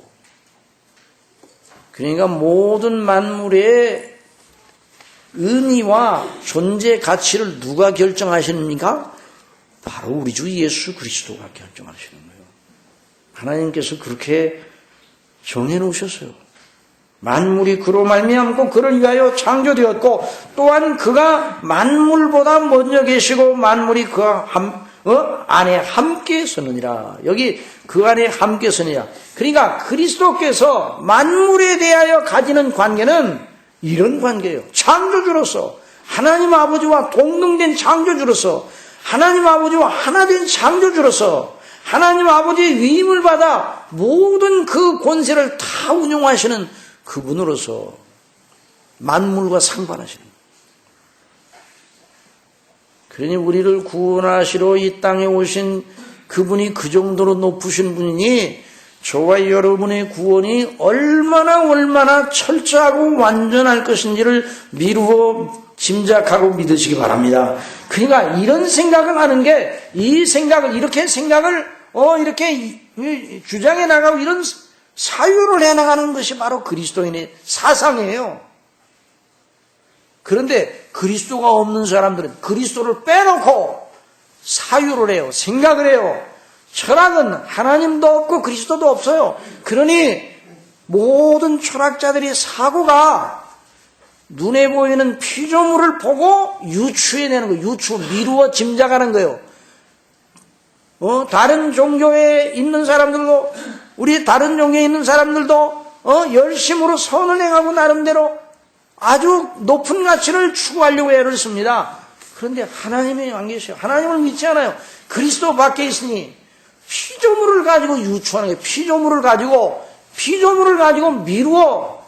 그러니까 모든 만물의 의미와 존재 가치를 누가 결정하십니까? 바로 우리 주 예수 그리스도가 결정하시는 거예요. 하나님께서 그렇게 정해놓으셨어요. 만물이 그로 말미암고 그를 위하여 창조되었고, 또한 그가 만물보다 먼저 계시고 만물이 그 안에 함께 서느니라. 여기 그 안에 함께 서느니라. 그러니까 그리스도께서 만물에 대하여 가지는 관계는 이런 관계예요. 창조주로서, 하나님 아버지와 동등된 창조주로서, 하나님 아버지와 하나된 창조주로서, 하나님 아버지의 위임을 받아 모든 그 권세를 다 운용하시는 그분으로서 만물과 상관하시는 거예요. 그러니 우리를 구원하시러 이 땅에 오신 그분이 그 정도로 높으신 분이니 저와 여러분의 구원이 얼마나 철저하고 완전할 것인지를 미루어 짐작하고 믿으시기 바랍니다. 그러니까 이런 생각을 하는 게, 이 생각을, 이렇게 생각을 이렇게 주장해 나가고 이런 사유를 해나가는 것이 바로 그리스도인의 사상이에요. 그런데 그리스도가 없는 사람들은 그리스도를 빼놓고 사유를 해요. 생각을 해요. 철학은 하나님도 없고 그리스도도 없어요. 그러니 모든 철학자들의 사고가 눈에 보이는 피조물을 보고 유추해내는 거예요. 미루어 짐작하는 거예요. 다른 종교에 있는 사람들도, 우리 다른 종교에 있는 사람들도 열심으로 선을 행하고 나름대로 아주 높은 가치를 추구하려고 애를 씁니다. 그런데 하나님이 안 계셔요. 하나님을 믿지 않아요. 그리스도 밖에 있으니 피조물을 가지고 유추하는 거예요. 피조물을 가지고 미루어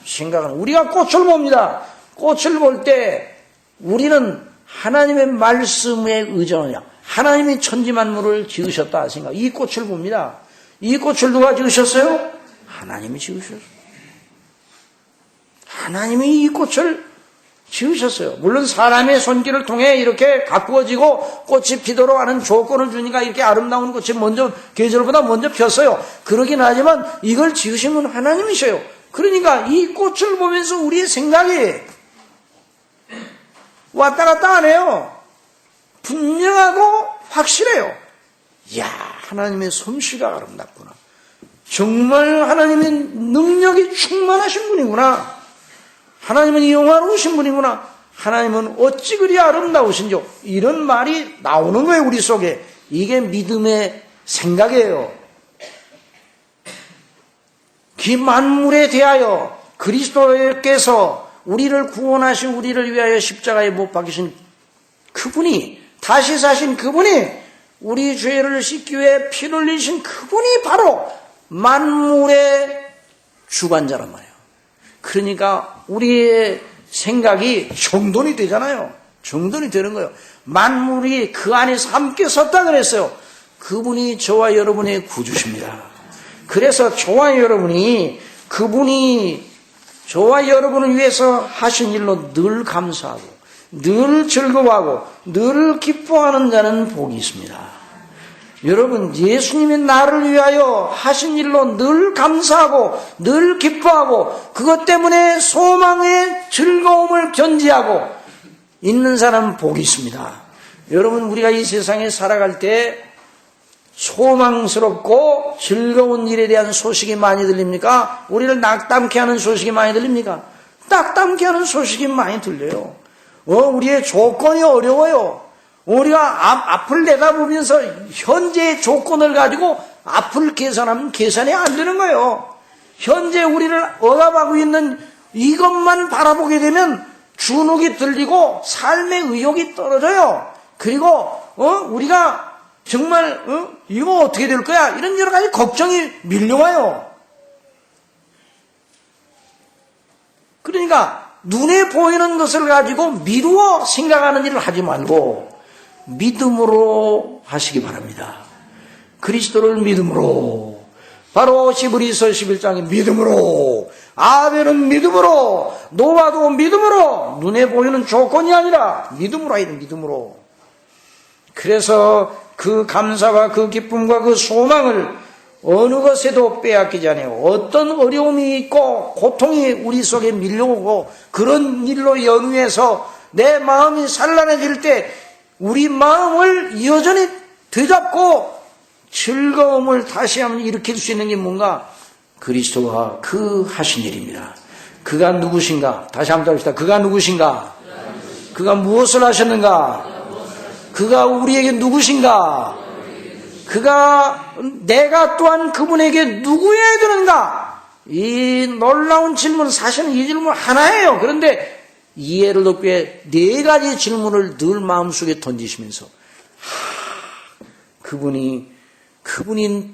생각하는. 우리가 꽃을 봅니다. 꽃을 볼 때 우리는 하나님의 말씀에 의존하냐. 하나님이 천지만물을 지으셨다 생각. 이 꽃을 봅니다. 이 꽃을 누가 지으셨어요? 하나님이 지으셨어요. 하나님이 이 꽃을 지으셨어요. 물론 사람의 손길을 통해 이렇게 가꾸어지고 꽃이 피도록 하는 조건을 주니까 이렇게 아름다운 꽃이 먼저, 계절보다 먼저 폈어요. 그러긴 하지만 이걸 지으신 분 하나님이셔요. 그러니까 이 꽃을 보면서 우리의 생각이 왔다 갔다 안 해요. 분명하고 확실해요. 이야, 하나님의 솜씨가 아름답구나. 정말 하나님의 능력이 충만하신 분이구나. 하나님은 영화로우신 분이구나. 하나님은 어찌 그리 아름다우신지. 이런 말이 나오는 거예요, 우리 속에. 이게 믿음의 생각이에요. 그 만물에 대하여 그리스도께서 우리를 구원하신, 우리를 위하여 십자가에 못 박히신 그분이, 다시 사신 그분이, 우리 죄를 씻기 위해 피 흘리신 그분이 바로 만물의 주관자란 말이에요. 그러니까 우리의 생각이 정돈이 되잖아요. 정돈이 되는 거예요. 만물이 그 안에서 함께 섰다 그랬어요. 그분이 저와 여러분의 구주십니다. 그래서 저와 여러분이, 그분이 저와 여러분을 위해서 하신 일로 늘 감사하고 늘 즐거워하고 늘 기뻐하는 자는 복이 있습니다. 여러분, 예수님이 나를 위하여 하신 일로 늘 감사하고 늘 기뻐하고 그것 때문에 소망의 즐거움을 견지하고 있는 사람은 복이 있습니다. 여러분, 우리가 이 세상에 살아갈 때 소망스럽고 즐거운 일에 대한 소식이 많이 들립니까? 우리를 낙담케 하는 소식이 많이 들립니까? 낙담케 하는 소식이 많이 들려요. 우리의 조건이 어려워요. 우리가 앞을 내다보면서 현재의 조건을 가지고 앞을 계산하면 계산이 안 되는 거예요. 현재 우리를 억압하고 있는 이것만 바라보게 되면 주눅이 들리고 삶의 의욕이 떨어져요. 그리고 우리가 정말 이거 어떻게 될 거야? 이런 여러 가지 걱정이 밀려와요. 그러니까 눈에 보이는 것을 가지고 미루어 생각하는 일을 하지 말고 믿음으로 하시기 바랍니다. 그리스도를 믿음으로, 바로 히브리서 11장의 믿음으로, 아벨은 믿음으로, 노아도 믿음으로, 눈에 보이는 조건이 아니라 믿음으로 해야 돼, 믿음으로. 그래서 그 감사와 그 기쁨과 그 소망을 어느 것에도 빼앗기지 않아요. 어떤 어려움이 있고 고통이 우리 속에 밀려오고 그런 일로 연후해서 내 마음이 산란해질 때 우리 마음을 여전히 되잡고 즐거움을 다시 한번 일으킬 수 있는 게 뭔가? 그리스도가 그 하신 일입니다. 그가 누구신가? 다시 한번 합시다. 그가 누구신가? 그가 무엇을 하셨는가? 그가 우리에게 누구신가? 그가, 내가 또한 그분에게 누구여야 되는가? 이 놀라운 질문, 사실은 이 질문 하나예요. 그런데 이해를 돕기 위해 네 가지 질문을 늘 마음속에 던지시면서 그분이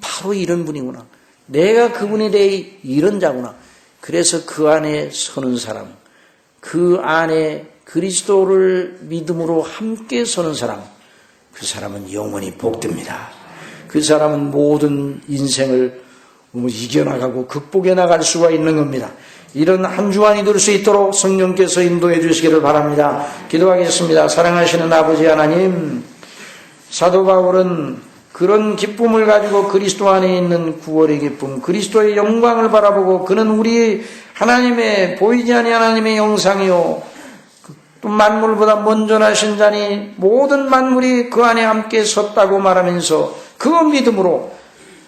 바로 이런 분이구나. 내가 그분에 대해 이런 자구나. 그래서 그 안에 서는 사람, 그 안에 그리스도를 믿음으로 함께 서는 사람, 그 사람은 영원히 복됩니다. 그 사람은 모든 인생을 이겨나가고 극복해 나갈 수가 있는 겁니다. 이런 한 주간이 될 수 있도록 성령께서 인도해 주시기를 바랍니다. 기도하겠습니다. 사랑하시는 아버지 하나님, 사도 바울은 그런 기쁨을 가지고 그리스도 안에 있는 구원의 기쁨, 그리스도의 영광을 바라보고 그는 우리 하나님의 보이지 아니한 하나님의 형상이요 또 만물보다 먼저 나신 자니 모든 만물이 그 안에 함께 섰다고 말하면서 그 믿음으로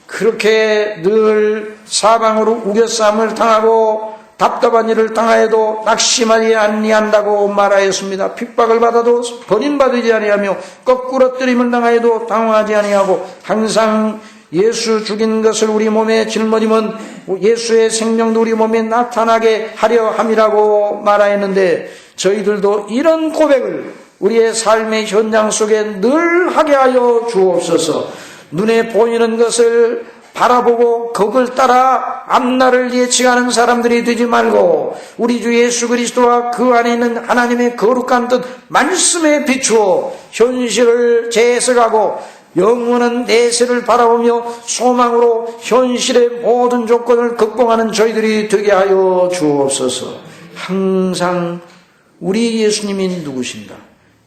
그렇게 늘 사방으로 우겨싸움을 당하고 답답한 일을 당하여도 낙심하지 아니한다고 말하였습니다. 핍박을 받아도 버림받지 아니하며 거꾸로 뜨림을 당하여도 당황하지 아니하고 항상 예수 죽인 것을 우리 몸에 짊어지면 예수의 생명도 우리 몸에 나타나게 하려 함이라고 말하였는데, 저희들도 이런 고백을 우리의 삶의 현장 속에 늘 하게 하여 주옵소서. 눈에 보이는 것을 바라보고 그걸 따라 앞날을 예측하는 사람들이 되지 말고 우리 주 예수 그리스도와 그 안에 있는 하나님의 거룩한 뜻 말씀에 비추어 현실을 재해석하고 영원한 내세를 바라보며 소망으로 현실의 모든 조건을 극복하는 저희들이 되게 하여 주옵소서. 항상 우리 예수님이 누구신가?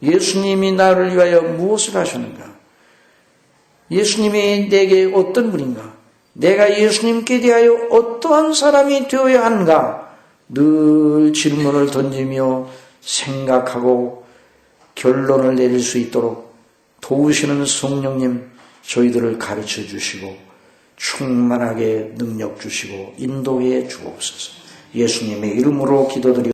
예수님이 나를 위하여 무엇을 하셨는가? 예수님이 내게 어떤 분인가? 내가 예수님께 대하여 어떠한 사람이 되어야 하는가? 늘 질문을 던지며 생각하고 결론을 내릴 수 있도록 도우시는 성령님, 저희들을 가르쳐 주시고 충만하게 능력 주시고 인도해 주옵소서. 예수님의 이름으로 기도드리옵소서.